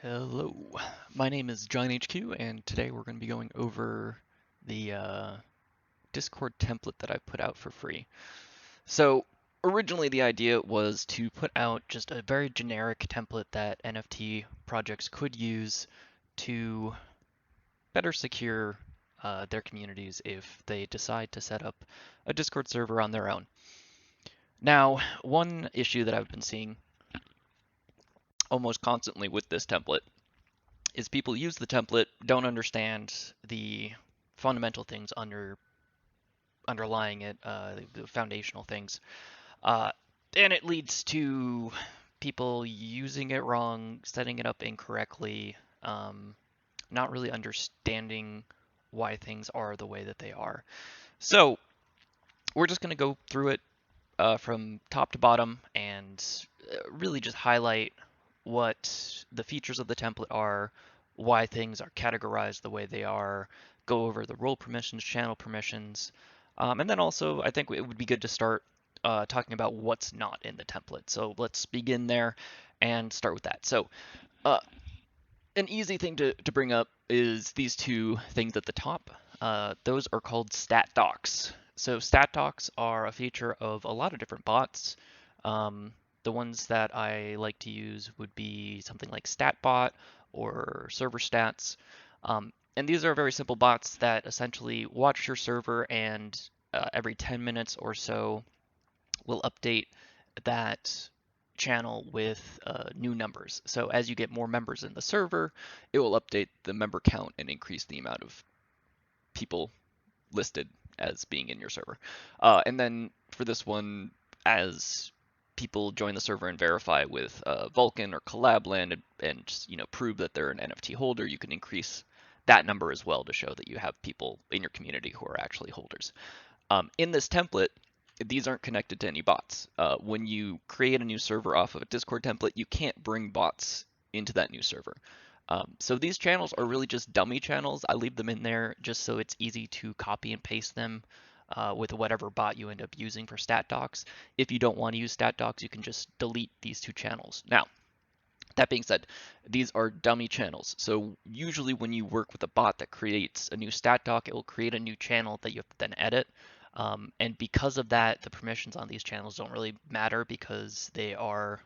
Hello, my name is John HQ, and today we're going to be going over the Discord template that I put out for free. So, originally the idea was to put out just a very generic template that NFT projects could use to better secure their communities if they decide to set up a Discord server on their own. Now, one issue that I've been seeing almost constantly with this template is people use the template, don't understand the fundamental things underlying it, the foundational things, uh, and it leads to people using it wrong, setting it up incorrectly, not really understanding why things are the way that they are. So we're just going to go through it from top to bottom and really just highlight what the features of the template are, why things are categorized the way they are, go over the role permissions, channel permissions, and then also I think it would be good to start talking about what's not in the template. So let's begin there and start with that. So uh, an easy thing to bring up is these two things at the top. Those are called stat docs. So stat docs are a feature of a lot of different bots. The ones that I like to use would be something like StatBot or Server Stats. And these are very simple bots that essentially watch your server and every 10 minutes or so will update that channel with new numbers. So as you get more members in the server, it will update the member count and increase the amount of people listed as being in your server. And then for this one, as people join the server and verify with Vulkan or Collabland and prove that they're an NFT holder, you can increase that number as well to show that you have people in your community who are actually holders. In this template, these aren't connected to any bots. When you create a new server off of a Discord template, you can't bring bots into that new server. So these channels are really just dummy channels. I leave them in there just so it's easy to copy and paste them with whatever bot you end up using for stat docs. If you don't want to use stat docs, you can just delete these two channels. Now, that being said, these are dummy channels. So usually when you work with a bot that creates a new stat doc, it will create a new channel that you have to then edit. And because of that, the permissions on these channels don't really matter because they are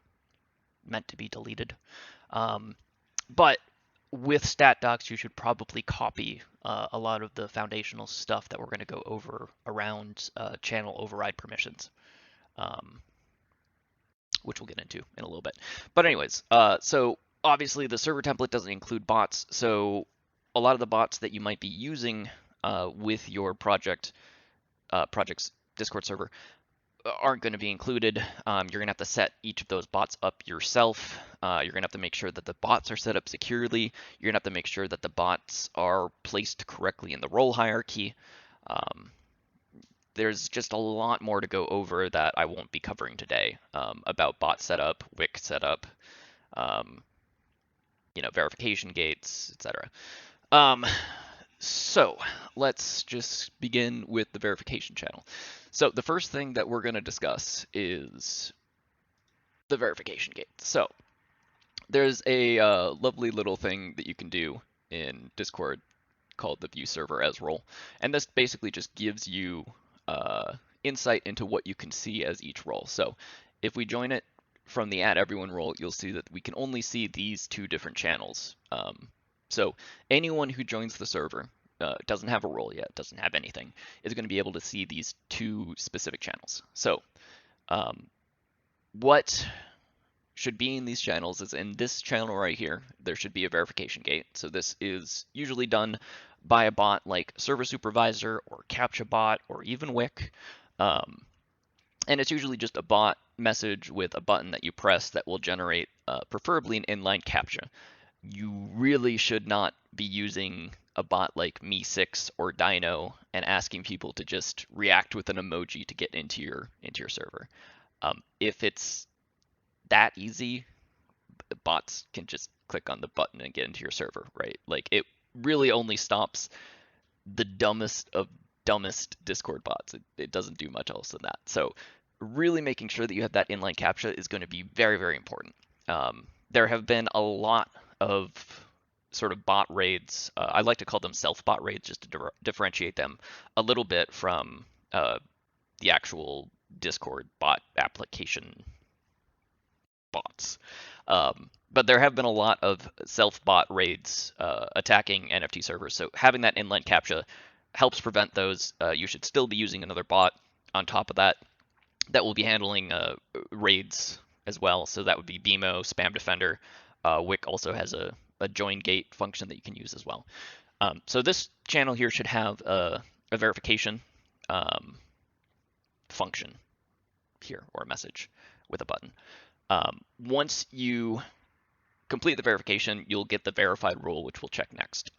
meant to be deleted. But with stat docs, you should probably copy a lot of the foundational stuff that we're going to go over around channel override permissions, um, which we'll get into in a little bit. But anyways, so obviously the server template doesn't include bots, so a lot of the bots that you might be using with your project's Discord server aren't going to be included. You're going to have to set each of those bots up yourself. You're going to have to make sure that the bots are set up securely. You're going to have to make sure that the bots are placed correctly in the role hierarchy. Um, there's just a lot more to go over that I won't be covering today about bot setup, wick setup, um, verification gates, etc. Um, so let's just begin with the verification channel. So the first thing that we're going to discuss is the verification gate. So there's a lovely little thing that you can do in Discord called the view server as role. And this basically just gives you insight into what you can see as each role. So if we join it from the add everyone role, you'll see that we can only see these two different channels. So anyone who joins the server doesn't have a role yet, doesn't have anything, is going to be able to see these two specific channels. So what should be in these channels is in this channel right here, there should be a verification gate. So this is usually done by a bot like Server Supervisor or CAPTCHA bot or even Wick. And it's usually just a bot message with a button that you press that will generate preferably an inline CAPTCHA. You really should not be using a bot like Me6 or Dino and asking people to just react with an emoji to get into your server. If it's that easy, bots can just click on the button and get into your server, right? Like it really only stops the dumbest of dumbest Discord bots. It doesn't do much else than that. So really making sure that you have that inline CAPTCHA is going to be very, very important. There have been a lot of sort of bot raids. I like to call them self bot raids just to differentiate them a little bit from the actual Discord bot application bots. But there have been a lot of self-bot raids attacking NFT servers, so having that inline captcha helps prevent those. You should still be using another bot on top of that that will be handling raids as well. So that would be BMO, Spam Defender. Wick also has a join gate function that you can use as well. So this channel here should have a verification function here, or a message with a button. Once you complete the verification, you'll get the verified rule, which we'll check next.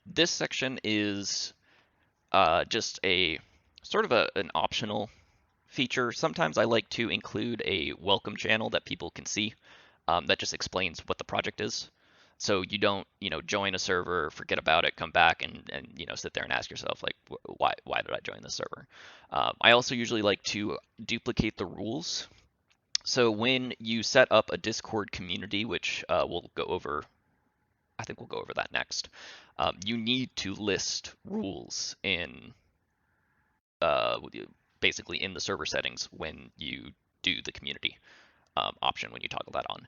This section is just a sort of an optional feature. Sometimes I like to include a welcome channel that people can see that just explains what the project is. So you don't, join a server, forget about it, come back and sit there and ask yourself, like, why did I join this server? I also usually like to duplicate the rules. So when you set up a Discord community, which we'll go over, I think we'll go over that next, you need to list rules in basically in the server settings when you do the community option, when you toggle that on.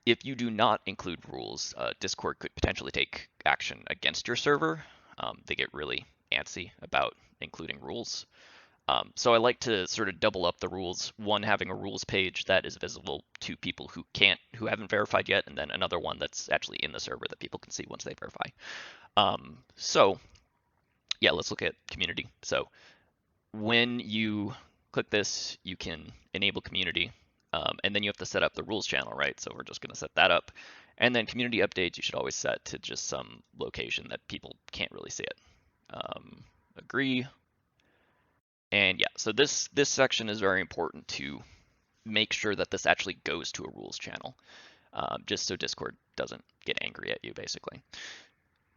If you do not include rules, Discord could potentially take action against your server. They get really antsy about including rules. So I like to sort of double up the rules. One, having a rules page that is visible to people who haven't verified yet, and then another one that's actually in the server that people can see once they verify. So yeah, let's look at community. So when you click this, you can enable community, and then you have to set up the rules channel, right? So we're just going to set that up. And then community updates, you should always set to just some location that people can't really see it. Agree. And yeah, so this section is very important to make sure that this actually goes to a rules channel, just so Discord doesn't get angry at you, basically.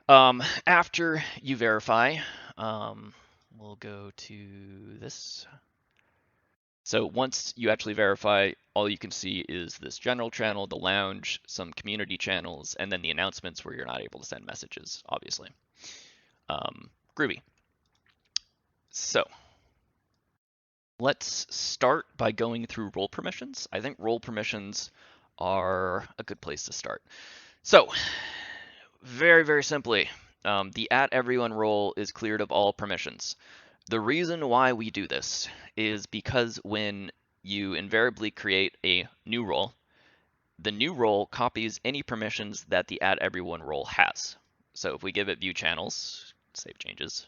After you verify, we'll go to this. So once you actually verify, all you can see is this general channel, the lounge, some community channels, and then the announcements where you're not able to send messages, obviously. Groovy. So let's start by going through role permissions. I think role permissions are a good place to start. So very, very simply, the @everyone role is cleared of all permissions. The reason why we do this is because when you invariably create a new role, the new role copies any permissions that the @everyone role has. So if we give it view channels, save changes,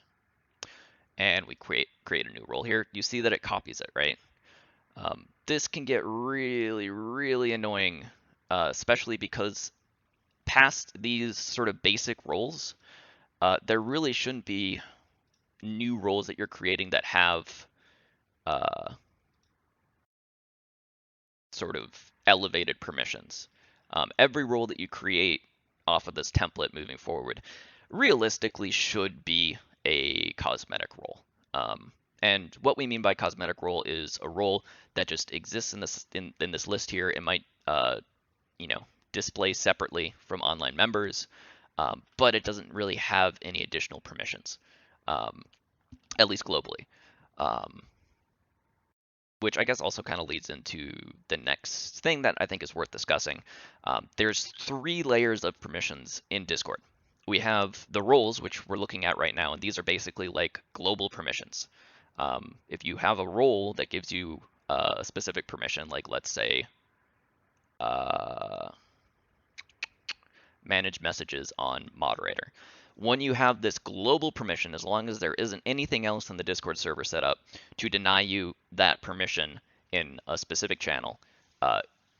and we create a new role here, you see that it copies it, right? This can get really, really annoying, especially because past these sort of basic roles, there really shouldn't be new roles that you're creating that have sort of elevated permissions. Every role that you create off of this template moving forward realistically should be a cosmetic role. And what we mean by cosmetic role is a role that just exists in this list here. It might display separately from online members, but it doesn't really have any additional permissions, at least globally. Which I guess also kind of leads into the next thing that I think is worth discussing. There's 3 layers of permissions in Discord. We have the roles, which we're looking at right now, and these are basically like global permissions. If you have a role that gives you a specific permission, like let's say manage messages on moderator. When you have this global permission, as long as there isn't anything else in the Discord server set up to deny you that permission in a specific channel,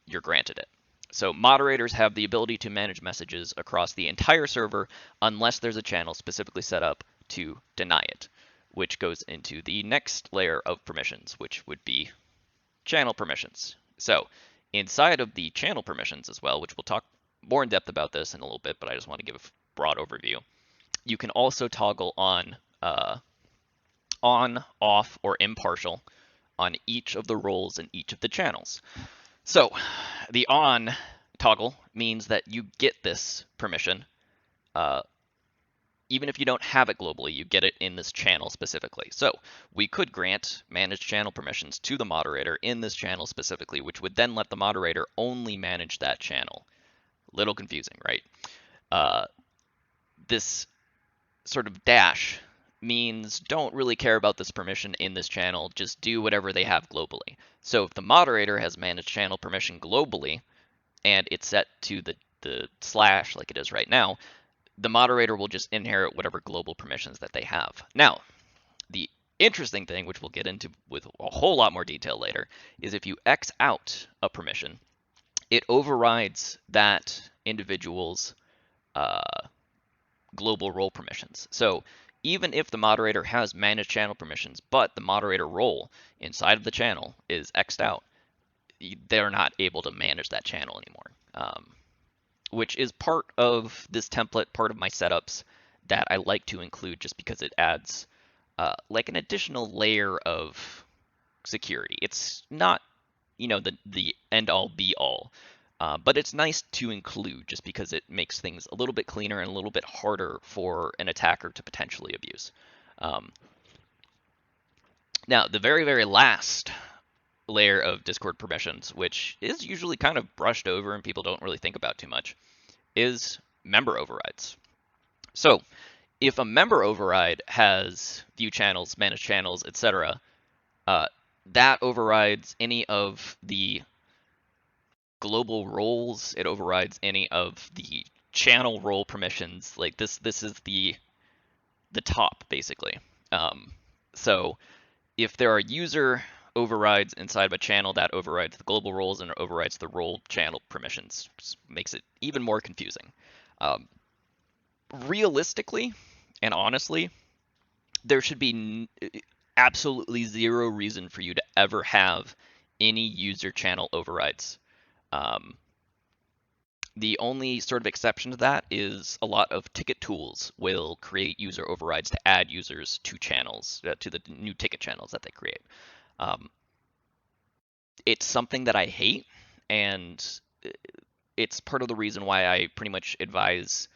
you're granted it. So moderators have the ability to manage messages across the entire server unless there's a channel specifically set up to deny it, which goes into the next layer of permissions, which would be channel permissions. So inside of the channel permissions as well, which we'll talk more in depth about this in a little bit, but I just want to give a broad overview. You can also toggle on, off, or impartial on each of the roles in each of the channels. So the on toggle means that you get this permission. Even if you don't have it globally, you get it in this channel specifically. So we could grant manage channel permissions to the moderator in this channel specifically, which would then let the moderator only manage that channel. Little confusing, right? This sort of dash means don't really care about this permission in this channel, just do whatever they have globally. So if the moderator has managed channel permission globally, and it's set to the slash like it is right now, the moderator will just inherit whatever global permissions that they have. Now, the interesting thing, which we'll get into with a whole lot more detail later, is if you X out a permission, it overrides that individual's global role permissions. So even if the moderator has managed channel permissions, but the moderator role inside of the channel is X'd out, they're not able to manage that channel anymore. Which is part of this template, part of my setups that I like to include just because it adds like an additional layer of security. It's not, the end all be all, but it's nice to include just because it makes things a little bit cleaner and a little bit harder for an attacker to potentially abuse. Now, the very, very last layer of Discord permissions, which is usually kind of brushed over and people don't really think about too much, is member overrides. So if a member override has view channels, manage channels, etc., that overrides any of the global roles. It overrides any of the channel role permissions. Like this is the top basically. So if there are user overrides inside of a channel, that overrides the global roles and it overrides the role channel permissions. Just makes it even more confusing. Realistically and honestly, there should be absolutely zero reason for you to ever have any user channel overrides. The only sort of exception to that is a lot of ticket tools will create user overrides to add users to channels, to the new ticket channels that they create. It's something that I hate, and it's part of the reason why I pretty much advise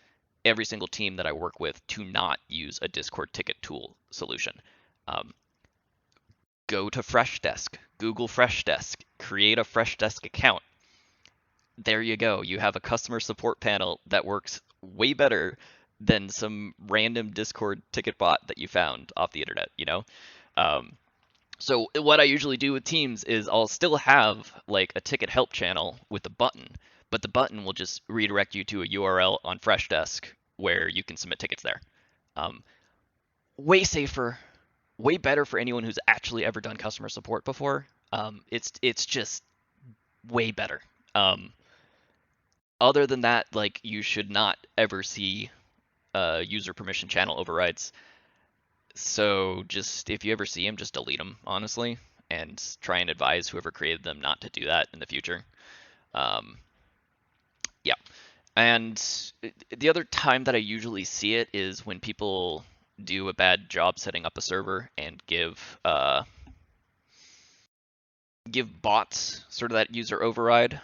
every single team that I work with to not use a Discord ticket tool solution. Go to Freshdesk, Google Freshdesk, create a Freshdesk account. There you go. You have a customer support panel that works way better than some random Discord ticket bot that you found off the internet, So what I usually do with teams is I'll still have like a ticket help channel with a button, but the button will just redirect you to a URL on Freshdesk where you can submit tickets there. Way safer, way better for anyone who's actually ever done customer support before. It's just way better. Other than that, like you should not ever see user permission channel overrides. So just if you ever see them, just delete them, honestly, and try and advise whoever created them not to do that in the future. Yeah. And the other time that I usually see it is when people do a bad job setting up a server and give bots sort of that user override,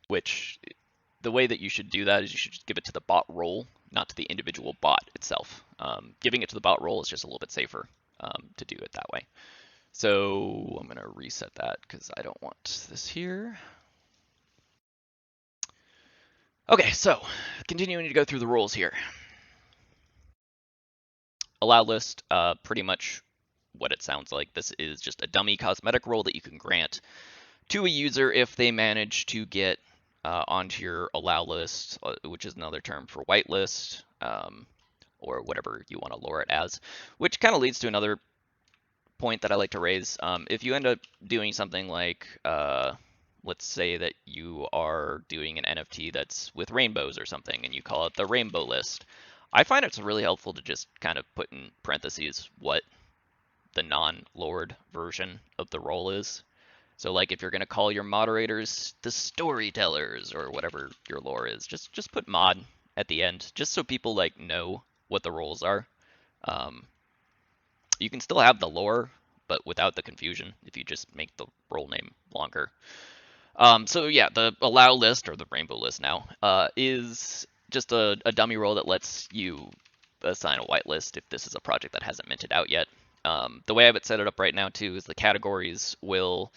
which the way that you should do that is you should just give it to the bot role, not to the individual bot itself. Giving it to the bot role is just a little bit safer to do it that way. So I'm going to reset that because I don't want this here. Okay, so continuing to go through the rules here. Allow list, pretty much what it sounds like. This is just a dummy cosmetic role that you can grant to a user if they manage to get onto your allow list, which is another term for whitelist, or whatever you want to lure it as, which kind of leads to another point that I like to raise. If you end up doing something like, let's say that you are doing an NFT that's with rainbows or something, and you call it the rainbow list, I find it's really helpful to just kind of put in parentheses what the non-lored version of the role is. So like if you're going to call your moderators the storytellers or whatever your lore is, just put mod at the end, just so people like know what the roles are. You can still have the lore but without the confusion if you just make the role name longer. So yeah, the allow list, or the rainbow list now, is just a dummy role that lets you assign a whitelist if this is a project that hasn't minted out yet. The way I would set it up right now too is the categories will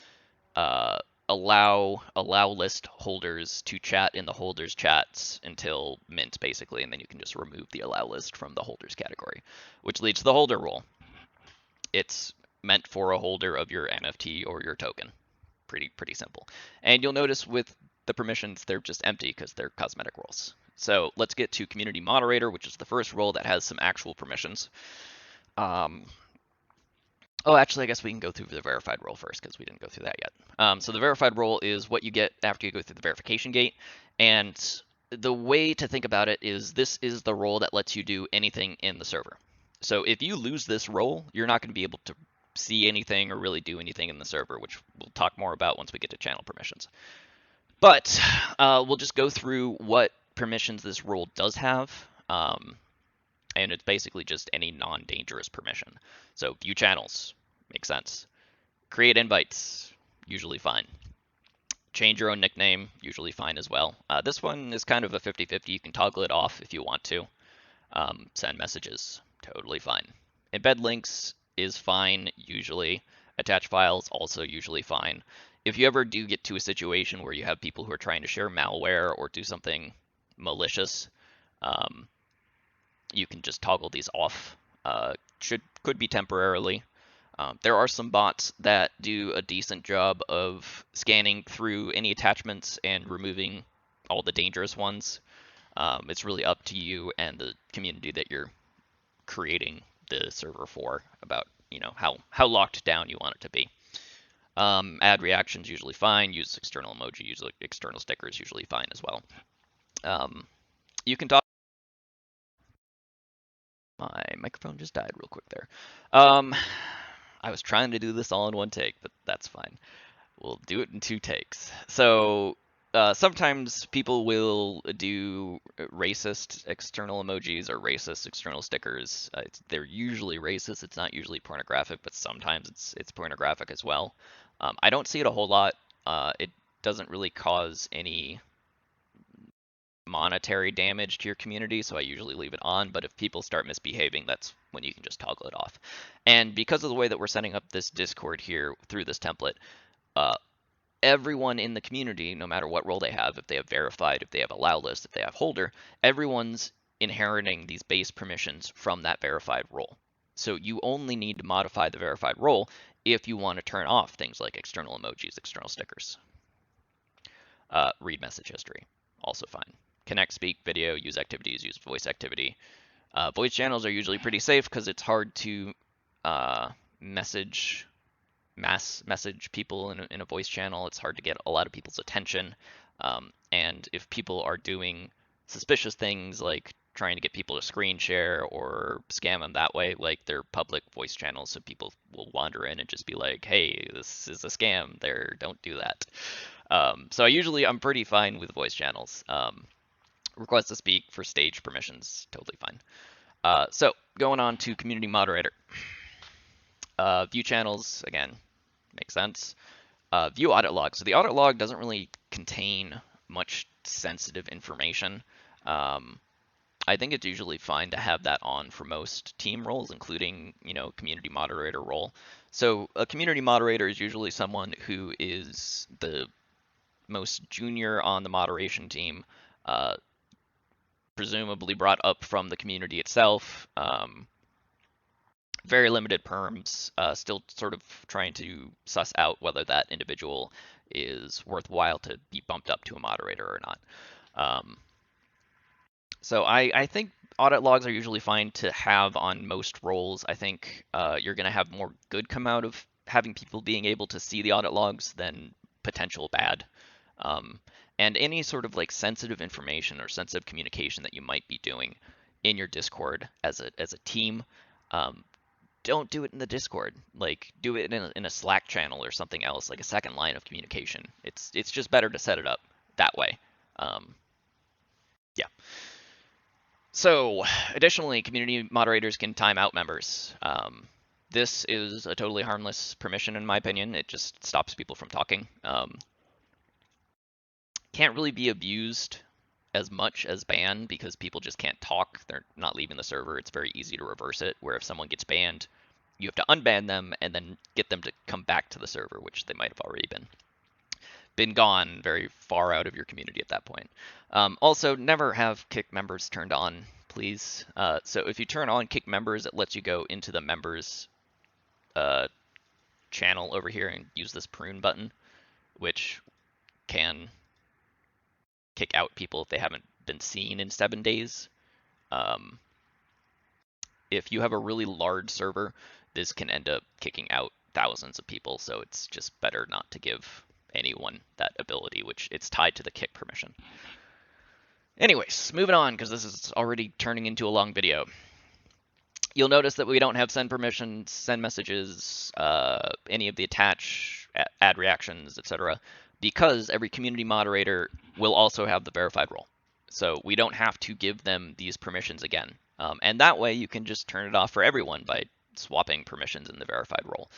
uh, allow list holders to chat in the holders chats until mint, basically, and then you can just remove the allow list from the holders category, which leads to the holder role. It's meant for a holder of your NFT or your token. Pretty simple. And you'll notice with the permissions, they're just empty because they're cosmetic roles. So let's get to community moderator, which is the first role that has some actual permissions. Oh, actually, I guess we can go through the verified role first because we didn't go through that yet. So the verified role is what you get after you go through the verification gate. And the way to think about it is this is the role that lets you do anything in the server. So if you lose this role, you're not going to be able to see anything or really do anything in the server, which we'll talk more about once we get to channel permissions. But we'll just go through what permissions this role does have. And it's basically just any non-dangerous permission. So view channels, makes sense. Create invites, usually fine. Change your own nickname, usually fine as well. This one is kind of a 50-50. You can toggle it off if you want to. Send messages, totally fine. Embed links is fine, usually. Attach files, also usually fine. If you ever do get to a situation where you have people who are trying to share malware or do something malicious, you can just toggle these off. Could be temporarily. There are some bots that do a decent job of scanning through any attachments and removing all the dangerous ones. It's really up to you and the community that you're creating the server for about how locked down you want it to be. Add reactions, usually fine. Use external emoji, usually external stickers, usually fine as well. You can talk. My microphone just died real quick there. I was trying to do this all in one take, but that's fine. We'll do it in 2 takes. So sometimes people will do racist external emojis or racist external stickers. They're usually racist. It's not usually pornographic, but sometimes it's pornographic as well. I don't see it a whole lot. It doesn't really cause any monetary damage to your community, so I usually leave it on, but if people start misbehaving, that's when you can just toggle it off. And because of the way that we're setting up this Discord here through this template, everyone in the community, no matter what role they have, if they have verified, if they have allow list, if they have holder, everyone's inheriting these base permissions from that verified role. So you only need to modify the verified role if you want to turn off things like external emojis, external stickers. Read message history, also fine. Connect, speak, video, use activities, use voice activity. Voice channels are usually pretty safe because it's hard to mass message people in a voice channel. It's hard to get a lot of people's attention. And if people are doing suspicious things like trying to get people to screen share or scam them that way, like they're public voice channels, so people will wander in and just be like, hey, this is a scam there, don't do that. So I'm pretty fine with voice channels. Request to speak for stage permissions, totally fine. So going on to community moderator. View channels, again, makes sense. View audit log. So the audit log doesn't really contain much sensitive information. I think it's usually fine to have that on for most team roles, including, community moderator role. So a community moderator is usually someone who is the most junior on the moderation team, presumably brought up from the community itself. Very limited perms, still sort of trying to suss out whether that individual is worthwhile to be bumped up to a moderator or not. So I think audit logs are usually fine to have on most roles. I think you're going to have more good come out of having people being able to see the audit logs than potential bad. And any sort of like sensitive information or sensitive communication that you might be doing in your Discord as a team, don't do it in the Discord. Like, do it in a Slack channel or something else, like a second line of communication. It's just better to set it up that way. Yeah. So, additionally, community moderators can time out members. This is a totally harmless permission in my opinion. It just stops people from talking. Can't really be abused as much as ban because people just can't talk. They're not leaving the server. It's very easy to reverse it, where if someone gets banned, you have to unban them and then get them to come back to the server, which they might have already been gone very far out of your community at that point. Also, never have kick members turned on, please. So if you turn on kick members, it lets you go into the members channel over here and use this prune button, which can kick out people if they haven't been seen in 7 days. If you have a really large server, this can end up kicking out thousands of people, so it's just better not to give anyone that ability, which it's tied to the kick permission. Anyways, moving on, because this is already turning into a long video. You'll notice that we don't have send permissions, send messages, any of the attach, add reactions, etc., because every community moderator will also have the verified role. So we don't have to give them these permissions again. And that way you can just turn it off for everyone by swapping permissions in the verified role.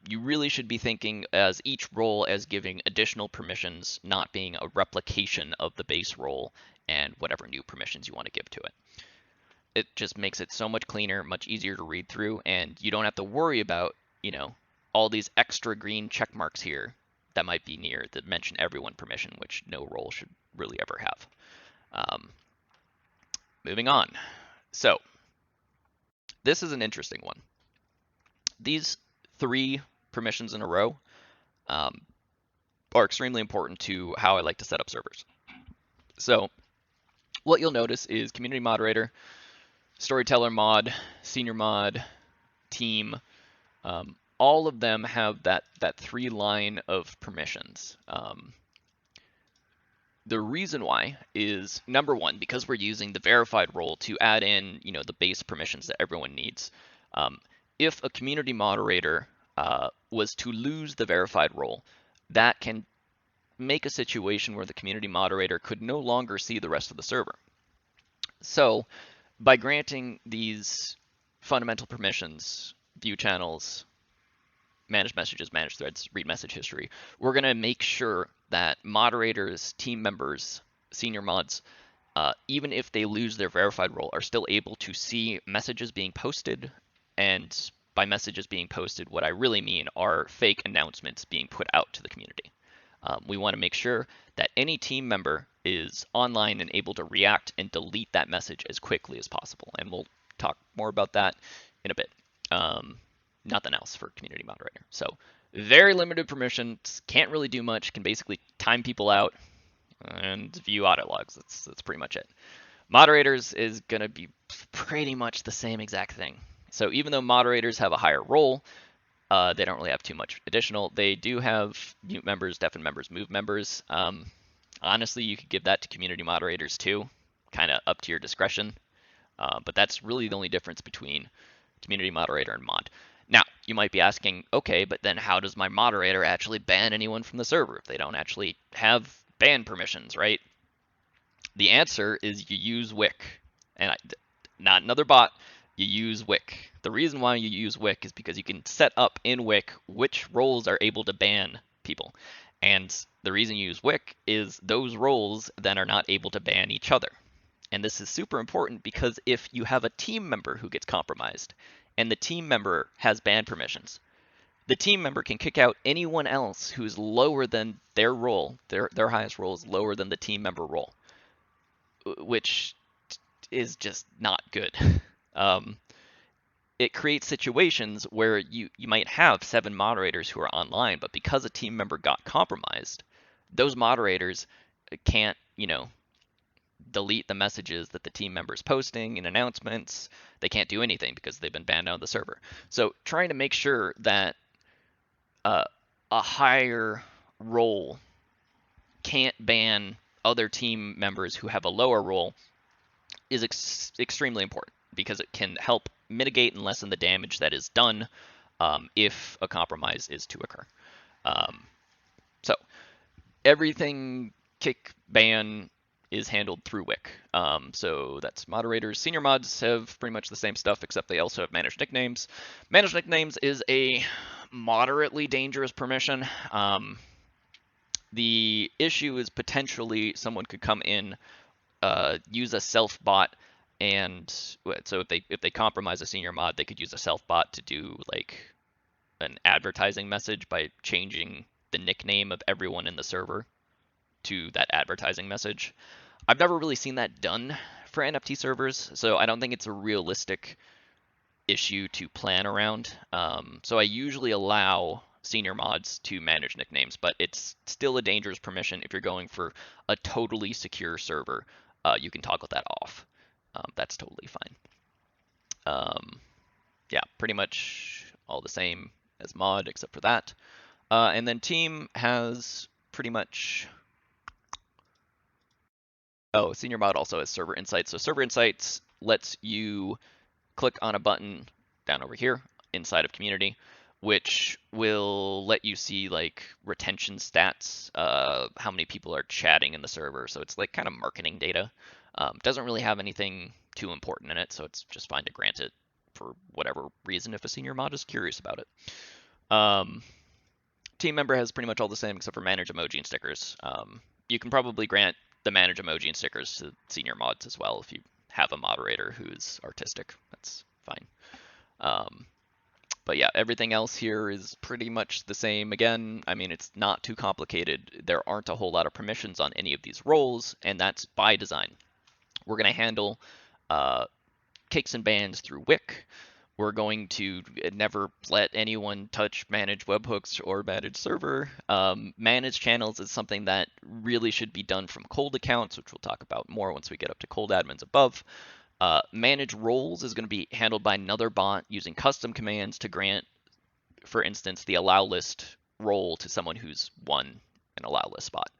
You really should be thinking as each role as giving additional permissions, not being a replication of the base role and whatever new permissions you want to give to it. It just makes it so much cleaner, much easier to read through, and you don't have to worry about, you know, all these extra green check marks here that might be near that mention everyone permission, which no role should really ever have. Moving on. So this is an interesting one. These 3 permissions in a row are extremely important to how I like to set up servers. So what you'll notice is community moderator, storyteller mod, senior mod, team, all of them have that 3-line of permissions. The reason why is, number one, because we're using the verified role to add in, you know, the base permissions that everyone needs. If a community moderator was to lose the verified role, that can make a situation where the community moderator could no longer see the rest of the server. So by granting these fundamental permissions, view channels, manage messages, manage threads, read message history, we're going to make sure that moderators, team members, senior mods, even if they lose their verified role, are still able to see messages being posted. And by messages being posted, what I really mean are fake announcements being put out to the community. We want to make sure that any team member is online and able to react and delete that message as quickly as possible. And we'll talk more about that in a bit. Nothing else for community moderator. So very limited permissions, can't really do much, can basically time people out and view audit logs. That's pretty much it. Moderators is going to be pretty much the same exact thing. So even though moderators have a higher role, they don't really have too much additional. They do have mute members, deafen members, move members. Honestly, you could give that to community moderators too, kind of up to your discretion. But that's really the only difference between community moderator and mod. Now, you might be asking, okay, but then how does my moderator actually ban anyone from the server if they don't actually have ban permissions, right? The answer is you use Wick, and not another bot, you use Wick. The reason why you use Wick is because you can set up in Wick which roles are able to ban people. And the reason you use Wick is those roles then are not able to ban each other. And this is super important because if you have a team member who gets compromised and the team member has ban permissions, the team member can kick out anyone else who's lower than their role. Their highest role is lower than the team member role, which is just not good. It creates situations where you might have 7 moderators who are online, but because a team member got compromised, those moderators can't, you know, delete the messages that the team member's posting in announcements. They can't do anything because they've been banned out of the server. So trying to make sure that a higher role can't ban other team members who have a lower role is extremely important because it can help mitigate and lessen the damage that is done if a compromise is to occur. So everything kick, ban, is handled through Wick. So that's moderators. Senior mods have pretty much the same stuff, except they also have managed nicknames. Managed nicknames is a moderately dangerous permission. The issue is potentially someone could come in, use a self bot, and so if they compromise a senior mod, they could use a self bot to do like an advertising message by changing the nickname of everyone in the server to that advertising message. I've never really seen that done for NFT servers, so I don't think it's a realistic issue to plan around. So I usually allow senior mods to manage nicknames, but it's still a dangerous permission if you're going for a totally secure server. You can toggle that off. That's totally fine. Yeah, pretty much all the same as mod except for that. And then team has pretty much. Oh, senior mod also has server insights. So server insights lets you click on a button down over here inside of community, which will let you see like retention stats, how many people are chatting in the server. So it's like kind of marketing data. Doesn't really have anything too important in it, so it's just fine to grant it for whatever reason if a senior mod is curious about it. Team member has pretty much all the same except for manage emoji and stickers. You can probably grant the manage emoji and stickers to senior mods as well if you have a moderator who's artistic. That's fine. But yeah, everything else here is pretty much the same. Again, I mean, it's not too complicated. There aren't a whole lot of permissions on any of these roles, and that's by design. We're going to handle kicks and bans through Wick. We're going to never let anyone touch manage webhooks or manage server. Manage channels is something that really should be done from cold accounts, which we'll talk about more once we get up to cold admins above. Manage roles is going to be handled by another bot using custom commands to grant, for instance, the allow list role to someone who's won an allow list spot.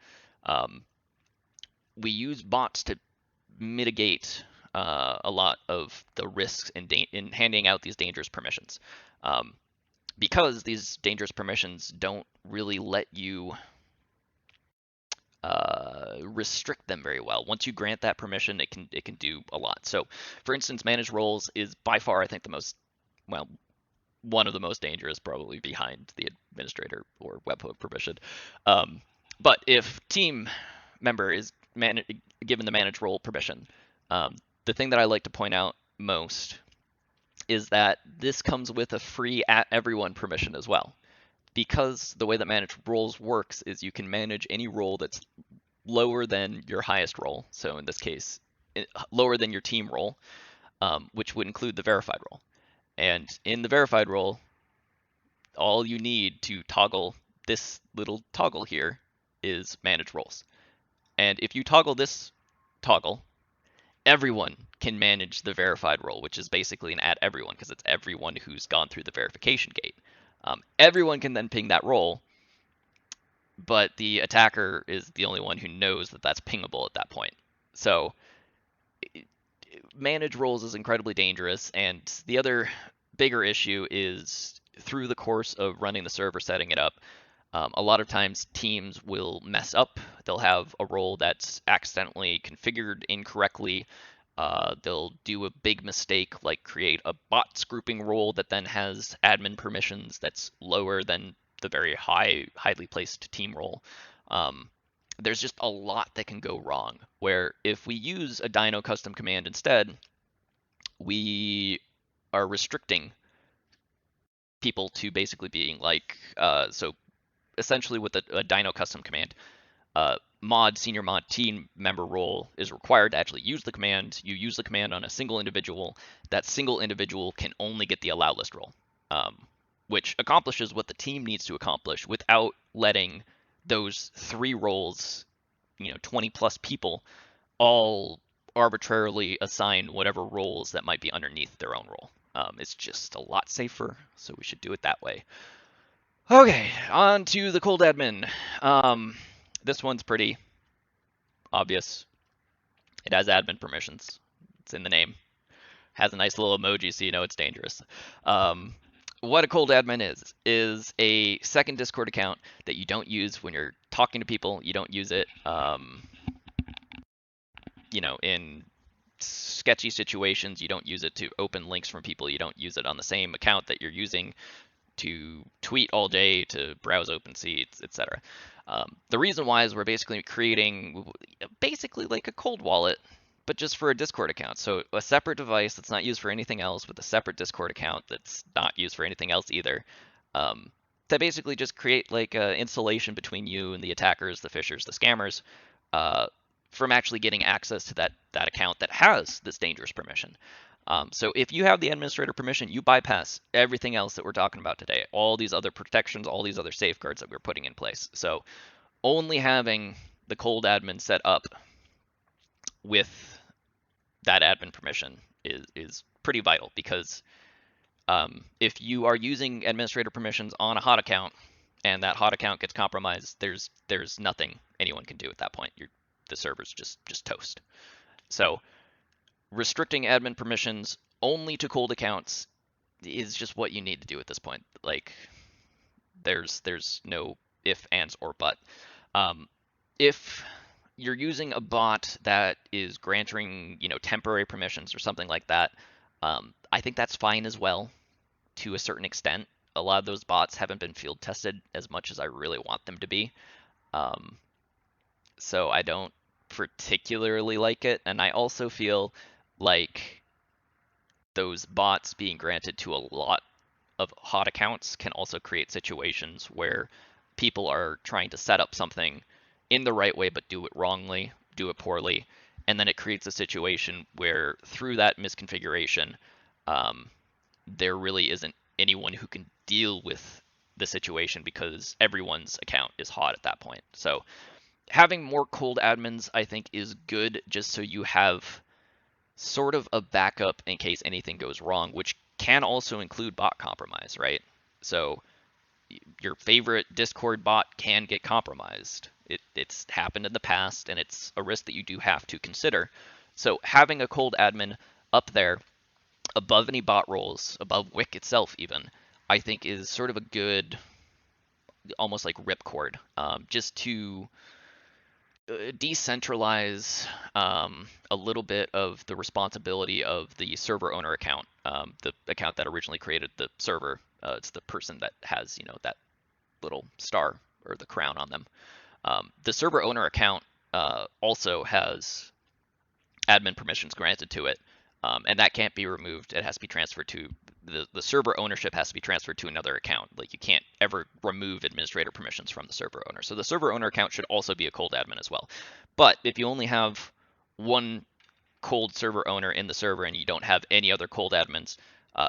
We use bots to mitigate a lot of the risks in handing out these dangerous permissions. Because these dangerous permissions don't really let you restrict them very well. Once you grant that permission, it can do a lot. So, for instance, manage roles is by far, I think, the most, well, one of the most dangerous, probably behind the administrator or webhook permission. But if team member is given the manage role permission, the thing that I like to point out most is that this comes with a free at everyone permission as well. Because the way that manage roles works is you can manage any role that's lower than your highest role. So in this case, lower than your team role, which would include the verified role. And in the verified role, all you need to toggle this little toggle here is manage roles. And if you toggle this toggle, everyone can manage the verified role, which is basically an at everyone because it's everyone who's gone through the verification gate. Everyone can then ping that role, but the attacker is the only one who knows that that's pingable at that point. So manage roles is incredibly dangerous, and the other bigger issue is through the course of running the server, setting it up, a lot of times teams will mess up. They'll have a role that's accidentally configured incorrectly. They'll do a big mistake like create a bots grouping role that then has admin permissions that's lower than the very highly placed team role. There's just a lot that can go wrong, where if we use a dyno custom command instead, we are restricting people to basically being like, so essentially with a dyno custom command, senior mod team member role is required to actually use the command. You use the command on a single individual. That single individual can only get the allow list role, which accomplishes what the team needs to accomplish without letting those three roles, 20 plus people, all arbitrarily assign whatever roles that might be underneath their own role. It's just a lot safer, so we should do it that way. Okay, on to the cold admin. This one's pretty obvious. It has admin permissions. It's in the name. Has a nice little emoji so you know it's dangerous. What a cold admin is a second Discord account that you don't use when you're talking to people. You don't use it in sketchy situations, you don't use it to open links from people. You don't use it on the same account that you're using to tweet all day, to browse OpenSea, etc. The reason why is we're basically creating basically like a cold wallet, but just for a Discord account. So a separate device that's not used for anything else with a separate Discord account that's not used for anything else either. That basically just create like insulation between you and the attackers, the phishers, the scammers, uh, from actually getting access to that account that has this dangerous permission. So if you have the administrator permission, you bypass everything else that we're talking about today, all these other protections, all these other safeguards that we're putting in place. So only having the cold admin set up with that admin permission is pretty vital, because if you are using administrator permissions on a hot account and that hot account gets compromised, there's nothing anyone can do at that point. The server's just toast. So restricting admin permissions only to cold accounts is just what you need to do at this point. Like, there's no if, ands, or but. If you're using a bot that is granting, temporary permissions or something like that, I think that's fine as well, to a certain extent. A lot of those bots haven't been field tested as much as I really want them to be. So I don't particularly like it. And I also feel like those bots being granted to a lot of hot accounts can also create situations where people are trying to set up something in the right way but do it wrongly, do it poorly, and then it creates a situation where through that misconfiguration, there really isn't anyone who can deal with the situation because everyone's account is hot at that point. So having more cold admins, I think, is good, just so you have sort of a backup in case anything goes wrong, which can also include bot compromise, right? So your favorite Discord bot can get compromised. It's happened in the past, and it's a risk that you do have to consider. So having a cold admin up there above any bot roles, above Wick itself even, I think is sort of a good, almost like ripcord, just to decentralize a little bit of the responsibility of the server owner account, the account that originally created the server. It's the person that has, that little star or the crown on them. The server owner account also has admin permissions granted to it, and that can't be removed. It has to be transferred to the server ownership has to be transferred to another account. Like, you can't ever remove administrator permissions from the server owner. So the server owner account should also be a cold admin as well. But if you only have one cold server owner in the server and you don't have any other cold admins,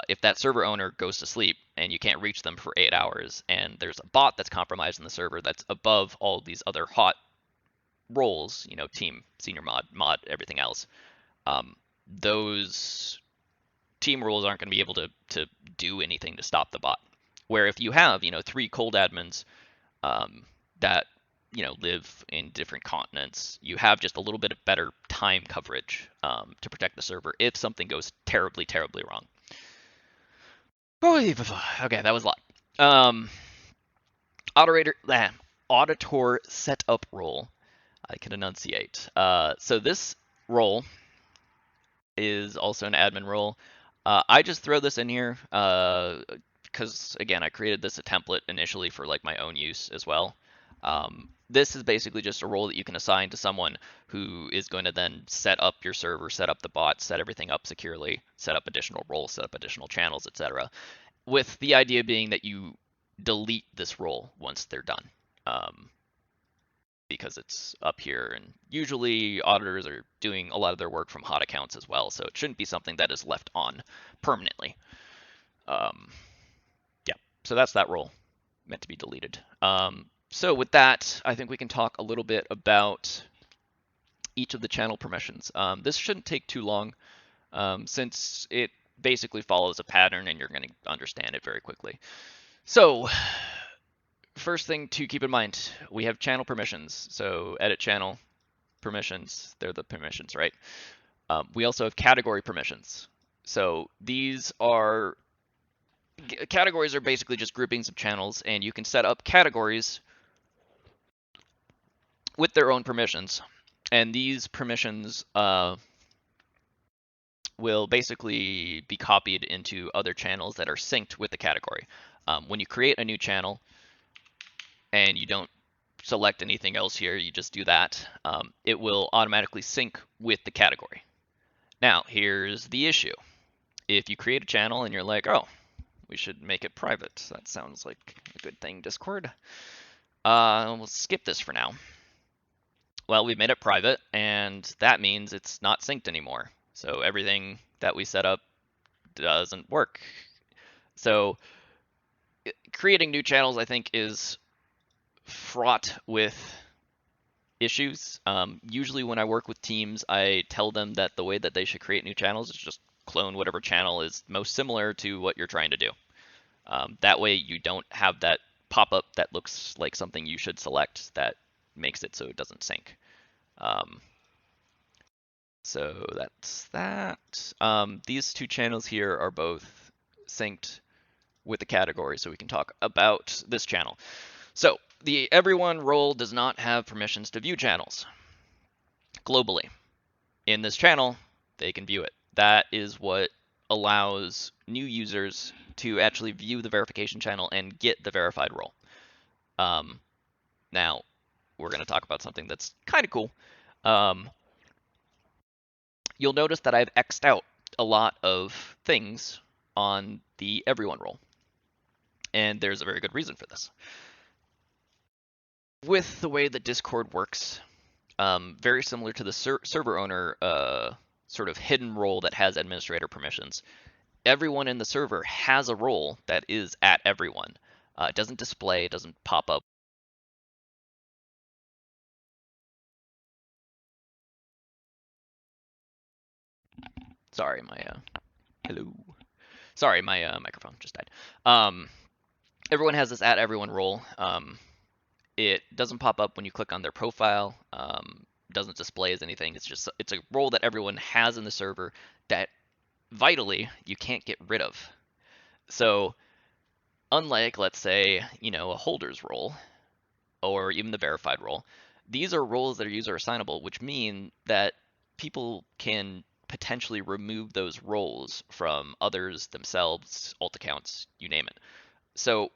if that server owner goes to sleep and you can't reach them for 8 hours, and there's a bot that's compromised in the server that's above all these other hot roles, team, senior mod, everything else, those team rules aren't going to be able to do anything to stop the bot. Where if you have, 3 cold admins that, live in different continents, you have just a little bit of better time coverage to protect the server if something goes terribly, terribly wrong. Okay, that was a lot. Auditor setup role. I can enunciate. So this role is also an admin role. I just throw this in here because, again, I created this a template initially for like my own use as well. This is basically just a role that you can assign to someone who is going to then set up your server, set up the bot, set everything up securely, set up additional roles, set up additional channels, etc. With the idea being that you delete this role once they're done. Because it's up here, and usually auditors are doing a lot of their work from hot accounts as well, so it shouldn't be something that is left on permanently. Yeah, so that's that role, meant to be deleted. So with that, I think we can talk a little bit about each of the channel permissions. This shouldn't take too long, since it basically follows a pattern and you're going to understand it very quickly. So first thing to keep in mind, we have channel permissions. So edit channel permissions, they're the permissions, right? We also have category permissions. So categories are basically just groupings of channels, and you can set up categories with their own permissions. And these permissions will basically be copied into other channels that are synced with the category. When you create a new channel and you don't select anything else here, you just do that, it will automatically sync with the category. Now, here's the issue. If you create a channel and you're like, oh, we should make it private. That sounds like a good thing, Discord. We'll skip this for now. Well, we've made it private, and that means it's not synced anymore. So everything that we set up doesn't work. So creating new channels, I think, is fraught with issues. Usually when I work with teams, I tell them that the way that they should create new channels is just clone whatever channel is most similar to what you're trying to do. That way you don't have that pop-up that looks like something you should select that makes it so it doesn't sync. So that's that. These two channels here are both synced with the category, so we can talk about this channel. So the everyone role does not have permissions to view channels globally. In this channel, they can view it. That is what allows new users to actually view the verification channel and get the verified role. Now, we're going to talk about something that's kind of cool. You'll notice that I've X'd out a lot of things on the everyone role. And there's a very good reason for this. With the way that Discord works, very similar to the server owner sort of hidden role that has administrator permissions, everyone in the server has a role that is at everyone. It doesn't display, it doesn't pop up. Sorry, my hello. Sorry, my microphone just died. Everyone has this at everyone role. It doesn't pop up when you click on their profile. Doesn't display as anything. It's a role that everyone has in the server that vitally you can't get rid of. So unlike, let's say, a holder's role or even the verified role, these are roles that are user assignable, which mean that people can potentially remove those roles from others, themselves, alt accounts, you name it. So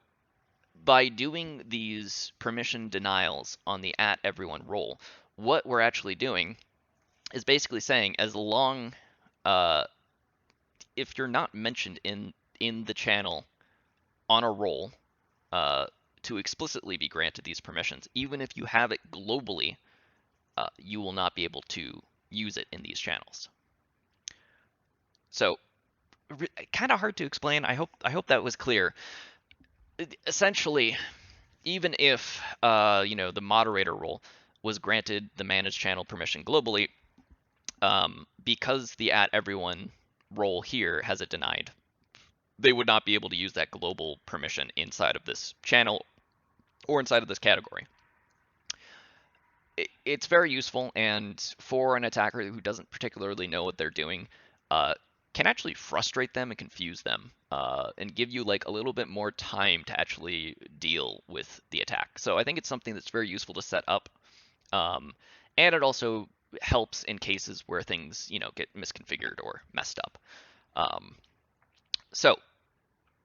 by doing these permission denials on the at everyone role, what we're actually doing is basically saying as long if you're not mentioned in the channel on a role to explicitly be granted these permissions, even if you have it globally, you will not be able to use it in these channels. So kind of hard to explain. I hope that was clear. Essentially, even if the moderator role was granted the manage channel permission globally, because the at everyone role here has it denied, they would not be able to use that global permission inside of this channel or inside of this category. It's very useful, and for an attacker who doesn't particularly know what they're doing, can actually frustrate them and confuse them, and give you like a little bit more time to actually deal with the attack. So I think it's something that's very useful to set up, and it also helps in cases where things get misconfigured or messed up. So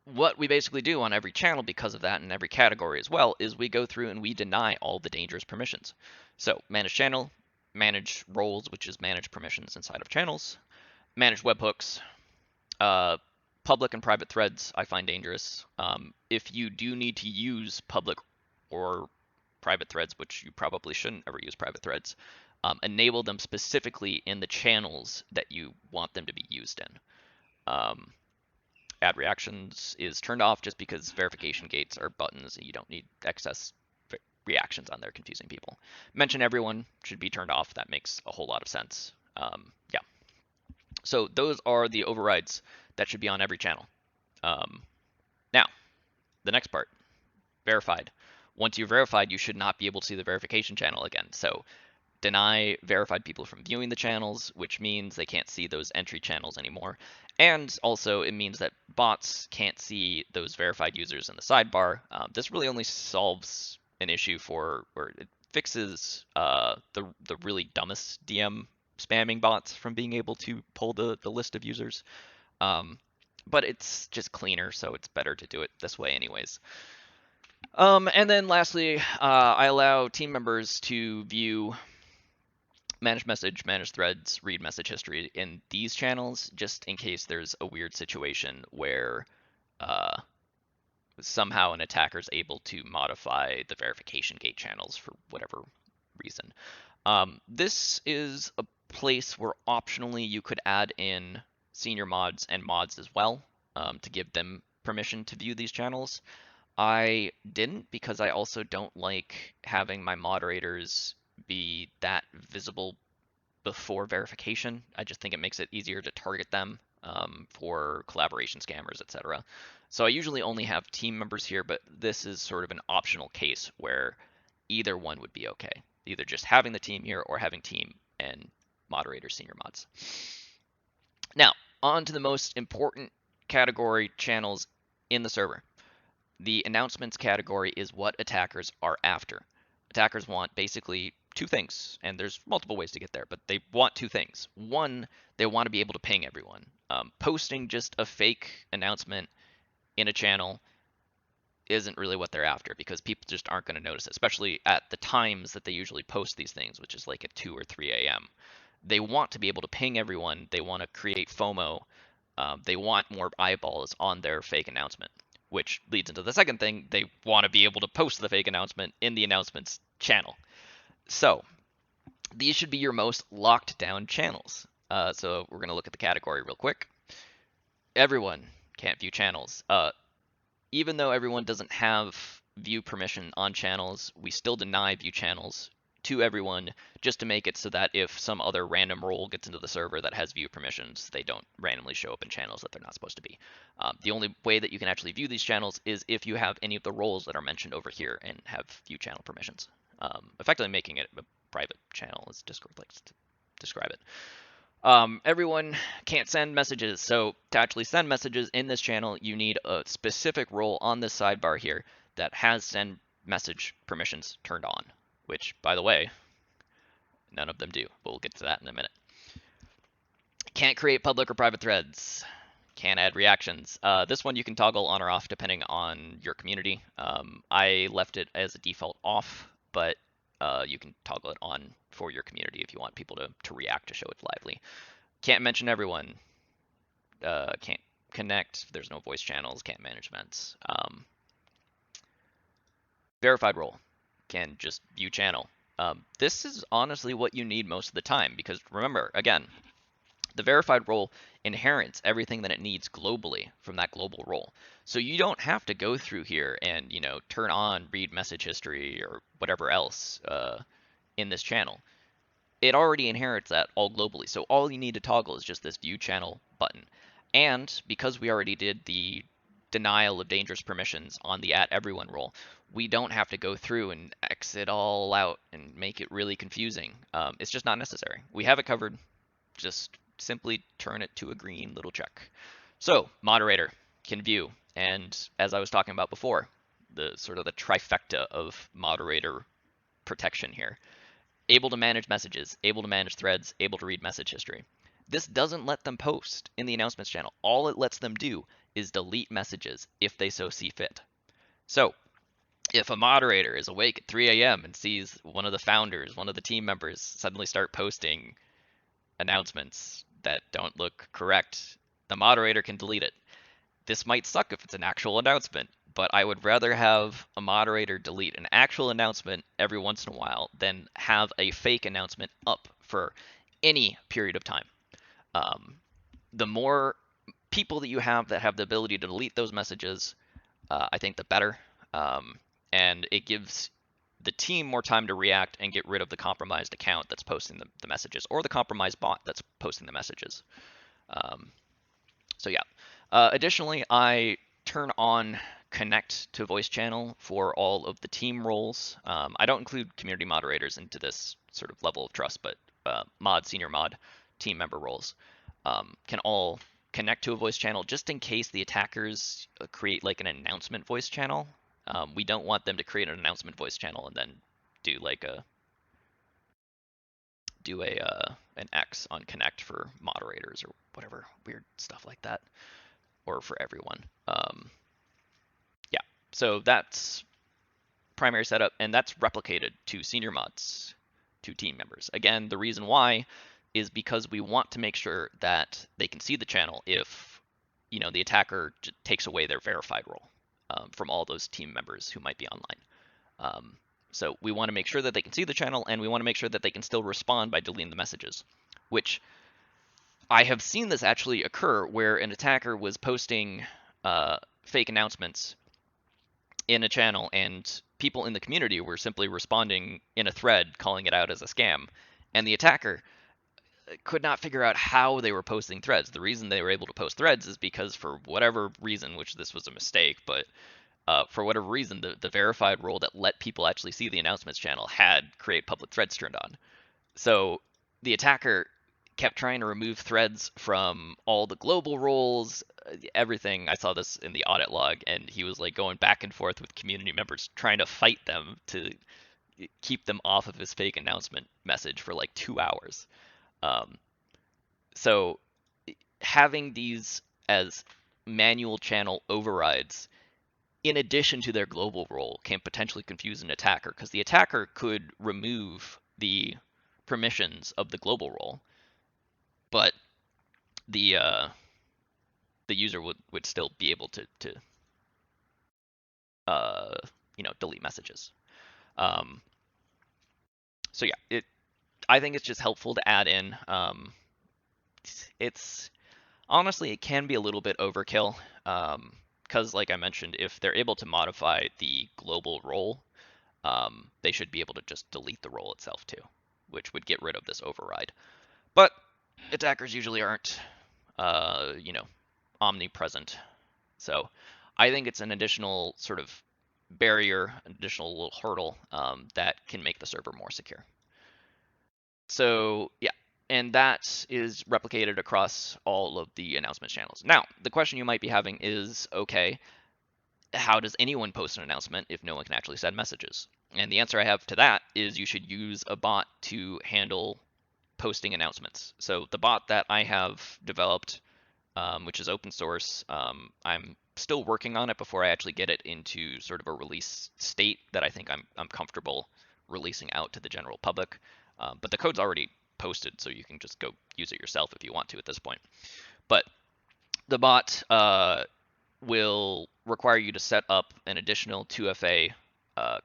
what we basically do on every channel because of that, and every category as well, is we go through and we deny all the dangerous permissions. So manage channel, manage roles, which is manage permissions inside of channels, manage webhooks, public and private threads I find dangerous. If you do need to use public or private threads, which you probably shouldn't ever use private threads, enable them specifically in the channels that you want them to be used in. Add reactions is turned off just because verification gates are buttons and you don't need excess reactions on there confusing people. Mention everyone should be turned off. That makes a whole lot of sense. Yeah. So those are the overrides that should be on every channel. Now, the next part, verified. Once you're verified, you should not be able to see the verification channel again. So deny verified people from viewing the channels, which means they can't see those entry channels anymore. And also it means that bots can't see those verified users in the sidebar. This really only solves an issue for, or fixes the really dumbest DM spamming bots from being able to pull the list of users. Um, but it's just cleaner, so it's better to do it this way anyways. And then lastly, I allow team members to view manage message, manage threads, read message history in these channels, just in case there's a weird situation where uh, somehow an attacker is able to modify the verification gate channels for whatever reason. This is a place where optionally you could add in senior mods and mods as well, to give them permission to view these channels. I didn't because I also don't like having my moderators be that visible before verification. I just think it makes it easier to target them, for collaboration scammers, etc. So I usually only have team members here, but this is sort of an optional case where either one would be okay. Either just having the team here or having team and moderator senior mods. Now, on to the most important category channels in the server. The announcements category is what attackers are after. Attackers want basically two things, and there's multiple ways to get there, but they want two things. One, they want to be able to ping everyone. Posting just a fake announcement in a channel isn't really what they're after because people just aren't going to notice it, especially at the times that they usually post these things, which is like at 2 or 3 a.m. They want to be able to ping everyone. They want to create FOMO. They want more eyeballs on their fake announcement, which leads into the second thing. They want to be able to post the fake announcement in the announcements channel. So these should be your most locked down channels. So we're going to look at the category real quick. Everyone can't view channels. Even though everyone doesn't have view permission on channels, we still deny view channels to everyone just to make it so that if some other random role gets into the server that has view permissions, they don't randomly show up in channels that they're not supposed to be. The only way that you can actually view these channels is if you have any of the roles that are mentioned over here and have view channel permissions, effectively making it a private channel, as Discord likes to describe it. Everyone can't send messages, so to actually send messages in this channel, you need a specific role on this sidebar here that has send message permissions turned on, which, by the way, none of them do. We'll get to that in a minute. Can't create public or private threads. Can't add reactions. This one you can toggle on or off depending on your community. I left it as a default off, but you can toggle it on for your community if you want people to react to show it's lively. Can't mention everyone. Can't connect. There's no voice channels. Can't manage events. Verified role. Can just view channel. This is honestly what you need most of the time because remember, again, the verified role inherits everything that it needs globally from that global role. So you don't have to go through here and turn on read message history or whatever else in this channel. It already inherits that all globally. So all you need to toggle is just this view channel button. And because we already did the denial of dangerous permissions on the @everyone role, we don't have to go through and exit all out and make it really confusing. It's just not necessary. We have it covered. Just simply turn it to a green little check. So moderator can view, and as I was talking about before, the sort of the trifecta of moderator protection here. Able to manage messages, able to manage threads, able to read message history. This doesn't let them post in the announcements channel. All it lets them do is delete messages if they so see fit. So if a moderator is awake at 3 a.m. and sees one of the founders, one of the team members suddenly start posting announcements that don't look correct, the moderator can delete it. This might suck if it's an actual announcement, but I would rather have a moderator delete an actual announcement every once in a while than have a fake announcement up for any period of time. The more people that you have that have the ability to delete those messages, I think the better. And it gives the team more time to react and get rid of the compromised account that's posting the messages or the compromised bot that's posting the messages. So yeah. Additionally, I turn on connect to voice channel for all of the team roles. I don't include community moderators into this sort of level of trust, but mod, senior mod, team member roles can all connect to a voice channel just in case the attackers create like an announcement voice channel. We don't want them to create an announcement voice channel and then do like a do a an X on Connect for moderators or whatever weird stuff like that, or for everyone. Yeah, so that's primary setup, and that's replicated to senior mods, to team members. Again, the reason why is because we want to make sure that they can see the channel if the attacker takes away their verified role from all those team members who might be online. Um, so we want to make sure that they can see the channel, and we want to make sure that they can still respond by deleting the messages, which I have seen this actually occur where an attacker was posting fake announcements in a channel, and people in the community were simply responding in a thread calling it out as a scam. And the attacker could not figure out how they were posting threads. The reason they were able to post threads is because, for whatever reason, which this was a mistake, but for whatever reason, the verified role that let people actually see the announcements channel had create public threads turned on. So the attacker kept trying to remove threads from all the global roles, everything. I saw this in the audit log, and he was like going back and forth with community members trying to fight them to keep them off of his fake announcement message for like 2 hours. Um, so having these as manual channel overrides in addition to their global role can potentially confuse an attacker, because the attacker could remove the permissions of the global role, but the user would still be able to uh, delete messages. Um, so yeah, I think it's just helpful to add in. It's honestly, it can be a little bit overkill, because like I mentioned, if they're able to modify the global role, they should be able to just delete the role itself too, which would get rid of this override. But attackers usually aren't, omnipresent. So I think it's an additional sort of barrier, an additional little hurdle that can make the server more secure. So yeah, and that is replicated across all of the announcement channels. Now, the question you might be having is, okay, how does anyone post an announcement if no one can actually send messages? And the answer I have to that is you should use a bot to handle posting announcements. So the bot that I have developed, which is open source, I'm still working on it before I actually get it into sort of a release state that I think I'm comfortable releasing out to the general public. But the code's already posted, so you can just go use it yourself if you want to at this point. But the bot will require you to set up an additional 2FA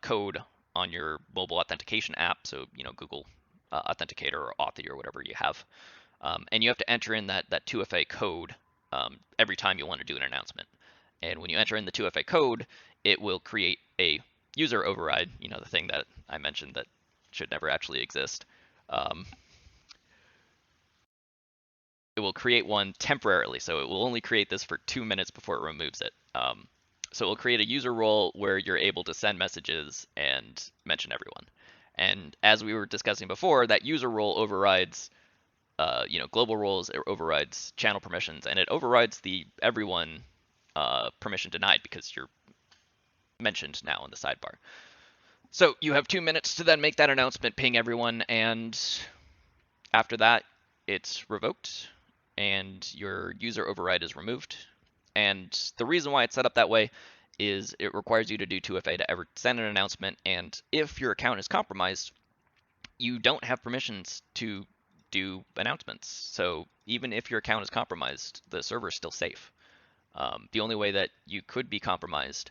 code on your mobile authentication app, so Google Authenticator or Authy or whatever you have, and you have to enter in that 2FA code every time you want to do an announcement. And when you enter in the 2FA code, it will create a user override, the thing that I mentioned that should never actually exist. Um, it will create one temporarily, so it will only create this for 2 minutes before it removes it. So it will create a user role where you're able to send messages and mention everyone. And as we were discussing before, that user role overrides, global roles, it overrides channel permissions, and it overrides the everyone permission denied because you're mentioned now in the sidebar. So you have 2 minutes to then make that announcement, ping everyone, and after that, it's revoked and your user override is removed. And the reason why it's set up that way is it requires you to do 2FA to ever send an announcement. And if your account is compromised, you don't have permissions to do announcements. So even if your account is compromised, the server is still safe. The only way that you could be compromised,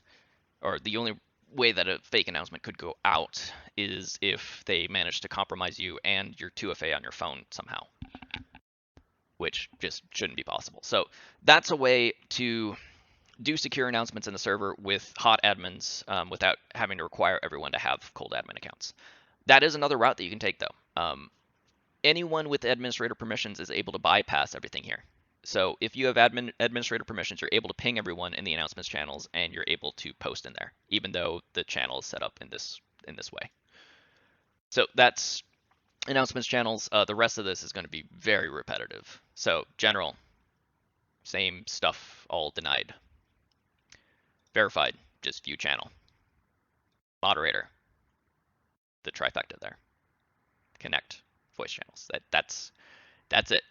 or the only way that a fake announcement could go out, is if they manage to compromise you and your 2FA on your phone somehow, which just shouldn't be possible. So that's a way to do secure announcements in the server with hot admins without having to require everyone to have cold admin accounts. That is another route that you can take, though. Anyone with administrator permissions is able to bypass everything here. So if you have administrator permissions, you're able to ping everyone in the announcements channels, and you're able to post in there, even though the channel is set up in this way. So that's announcements channels. The rest of this is going to be very repetitive. So general, same stuff, all denied. Verified, just view channel. Moderator, the trifecta there. Connect voice channels. That's it.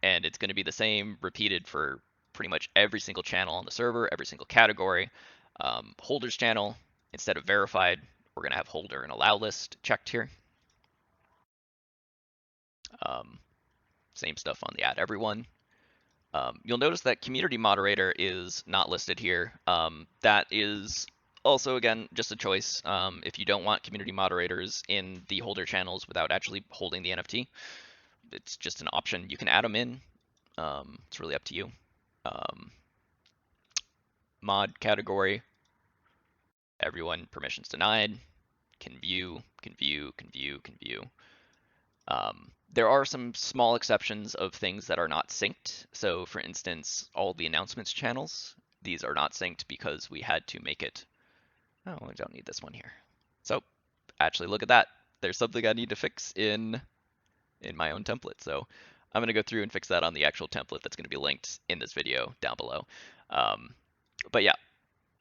And it's going to be the same repeated for pretty much every single channel on the server, every single category. Holders channel, instead of verified, we're going to have holder and allow list checked here. Um, Same stuff on the add everyone. You'll notice that community moderator is not listed here. That is also, again, just a choice. If you don't want community moderators in the holder channels without actually holding the NFT, it's just an option. You can add them in. It's really up to you. Um, Mod category, everyone permissions denied, can view, can view, can view, can view. There are some small exceptions of things that are not synced. So for instance, all the announcements channels, these are not synced because we had to make it, oh, we don't need this one here. So actually look at that. There's something I need to fix in my own template. So I'm gonna go through and fix that on the actual template that's gonna be linked in this video down below. But yeah,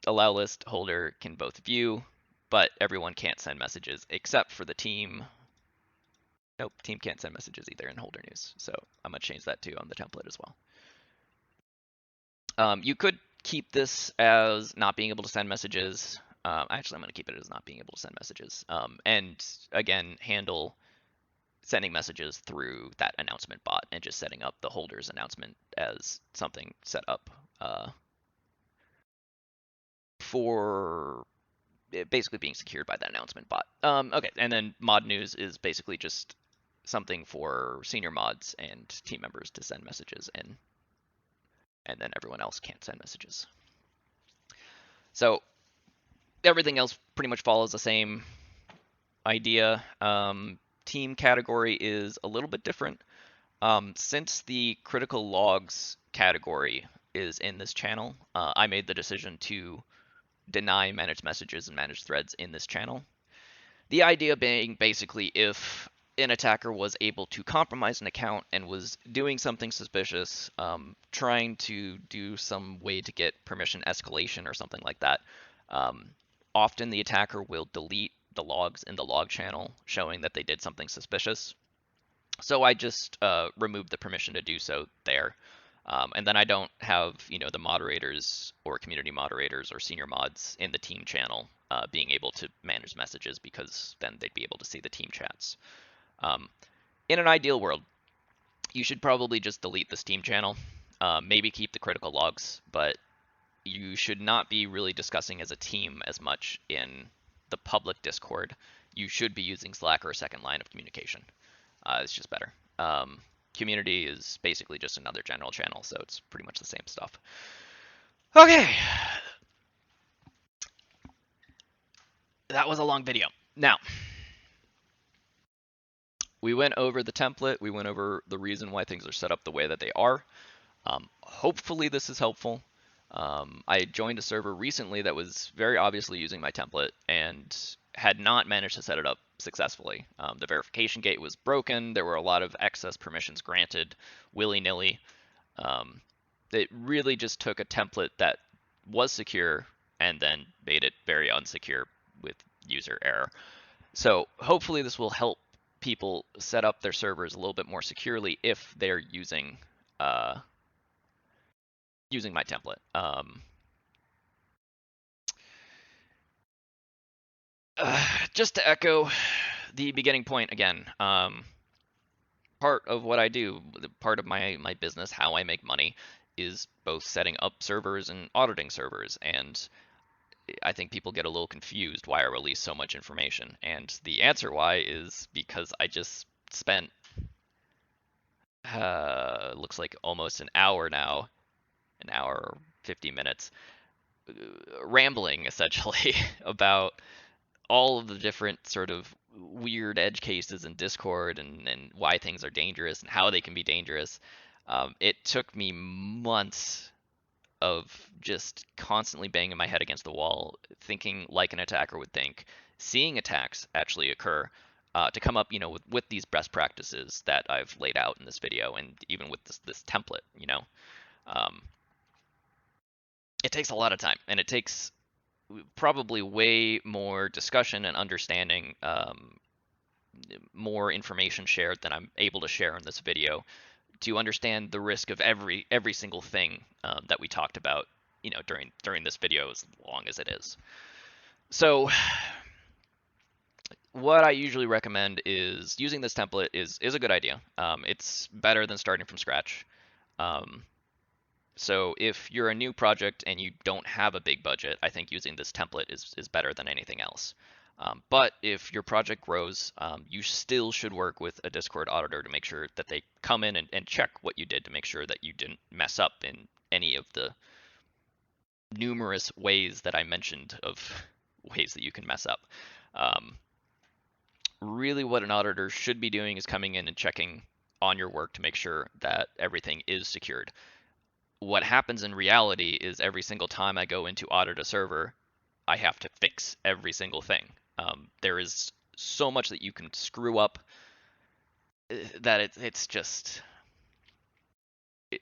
allow list holder can both view, but everyone can't send messages except for the team. Nope, team can't send messages either in holder news. So I'm gonna change that too on the template as well. You could keep this as not being able to send messages. Actually, I'm gonna keep it as not being able to send messages. And again, handle sending messages through that announcement bot and just setting up the holder's announcement as something set up for basically being secured by that announcement bot. Okay, and then mod news is basically just something for senior mods and team members to send messages in, and then everyone else can't send messages. So everything else pretty much follows the same idea. Team category is a little bit different. Since the critical logs category is in this channel, I made the decision to deny managed messages and managed threads in this channel. The idea being basically if an attacker was able to compromise an account and was doing something suspicious, trying to do some way to get permission escalation or something like that, often the attacker will delete the logs in the log channel showing that they did something suspicious. So I just removed the permission to do so there. And then I don't have, the moderators or community moderators or senior mods in the team channel being able to manage messages because then they'd be able to see the team chats. In an ideal world, you should probably just delete this team channel, maybe keep the critical logs, but you should not be really discussing as a team as much in the public Discord. You should be using Slack or a second line of communication. It's just better. Community is basically just another general channel, so it's pretty much the same stuff. Okay. That was a long video. Now, we went over the template. We went over the reason why things are set up the way that they are. Hopefully this is helpful. I joined a server recently that was very obviously using my template and had not managed to set it up successfully. The verification gate was broken. There were a lot of excess permissions granted willy-nilly. It really just took a template that was secure and then made it very unsecure with user error. So hopefully this will help people set up their servers a little bit more securely if they're using my template. Just to echo the beginning point again, part of what I do, part of my business, how I make money, is both setting up servers and auditing servers. And I think people get a little confused why I release so much information. And the answer why is because I just spent, looks like almost an hour now, an hour, 50 minutes, rambling essentially about all of the different sort of weird edge cases in Discord and why things are dangerous and how they can be dangerous. It took me months of just constantly banging my head against the wall, thinking like an attacker would think, seeing attacks actually occur, to come up, with these best practices that I've laid out in this video, and even with this template. Um, it takes a lot of time, and it takes probably way more discussion and understanding more information shared than I'm able to share in this video to understand the risk of every single thing that we talked about, during this video, as long as it is. So what I usually recommend is using this template is a good idea. It's better than starting from scratch. Um, so if you're a new project and you don't have a big budget, I think using this template is better than anything else. But if your project grows, you still should work with a Discord auditor to make sure that they come in and check what you did to make sure that you didn't mess up in any of the numerous ways that I mentioned of ways that you can mess up. Um, Really, what an auditor should be doing is coming in and checking on your work to make sure that everything is secured. What happens in reality is every single time I go into audit a server, I have to fix every single thing. There is so much that you can screw up that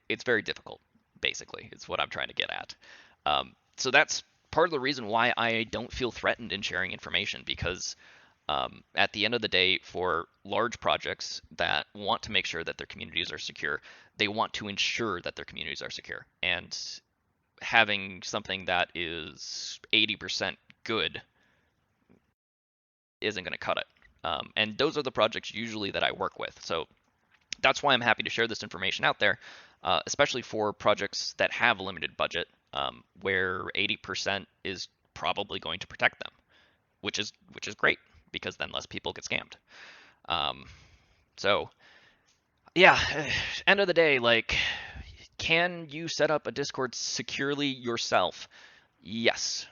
it's very difficult. Basically, is what I'm trying to get at. So that's part of the reason why I don't feel threatened in sharing information, because at the end of the day, for large projects that want to make sure that their communities are secure, they want to ensure that their communities are secure. And having something that is 80% good isn't going to cut it. And those are the projects usually that I work with. So that's why I'm happy to share this information out there, especially for projects that have a limited budget, where 80% is probably going to protect them, which is great, because then less people get scammed. Um, so yeah, end of the day, like, can you set up a Discord securely yourself? Yes.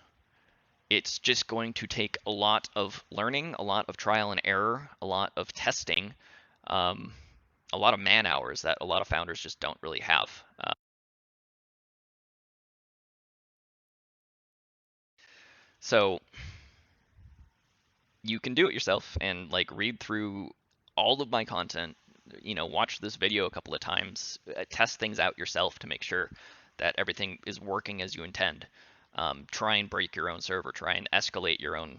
It's just going to take a lot of learning, a lot of trial and error, a lot of testing, um, a lot of man hours that a lot of founders just don't really have. So you can do it yourself and like read through all of my content, watch this video a couple of times, test things out yourself to make sure that everything is working as you intend. Try and break your own server, try and escalate your own,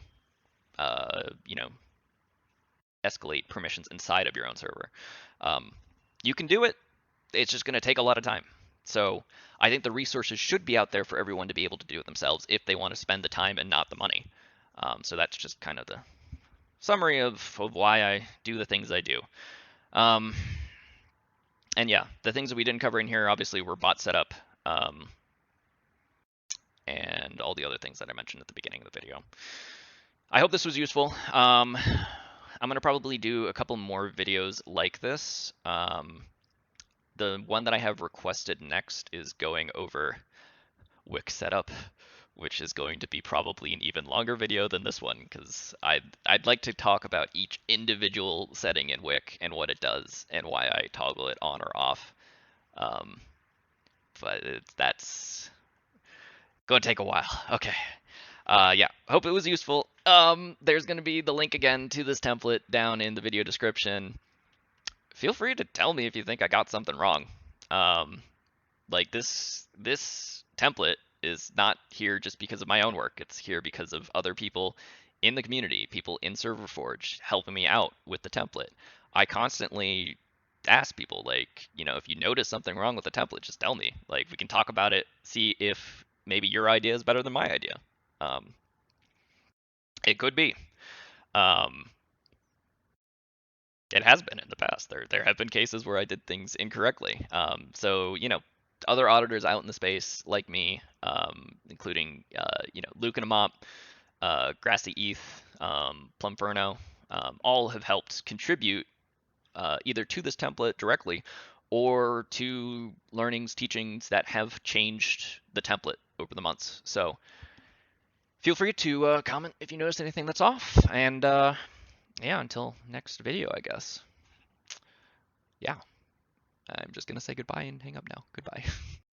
you know, escalate permissions inside of your own server. Um, you can do it. It's just going to take a lot of time. So I think the resources should be out there for everyone to be able to do it themselves if they want to spend the time and not the money. So that's just kind of the summary of why I do the things I do. Um, and yeah, the things that we didn't cover in here obviously were bot setup, and all the other things that I mentioned at the beginning of the video. I hope this was useful. I'm going to probably do a couple more videos like this. The one that I have requested next is going over Wix setup, which is going to be probably an even longer video than this one, because I'd like to talk about each individual setting in Wix and what it does and why I toggle it on or off. But that's going to take a while. Okay. Yeah, hope it was useful. There's going to be the link again to this template down in the video description. Feel free to tell me if you think I got something wrong. Like this template is not here just because of my own work. It's here because of other people in the community, people in ServerForge helping me out with the template. I constantly ask people, like, if you notice something wrong with the template, just tell me. Like, we can talk about it, see if maybe your idea is better than my idea. Um, it could be. Um, it has been in the past. There have been cases where I did things incorrectly. So other auditors out in the space like me, including Luke and Amop, Grassy ETH, Plumferno, all have helped contribute either to this template directly or to learnings, teachings that have changed the template over the months. So feel free to comment if you notice anything that's off. And yeah, until next video, I guess. Yeah, I'm just going to say goodbye and hang up now. Goodbye.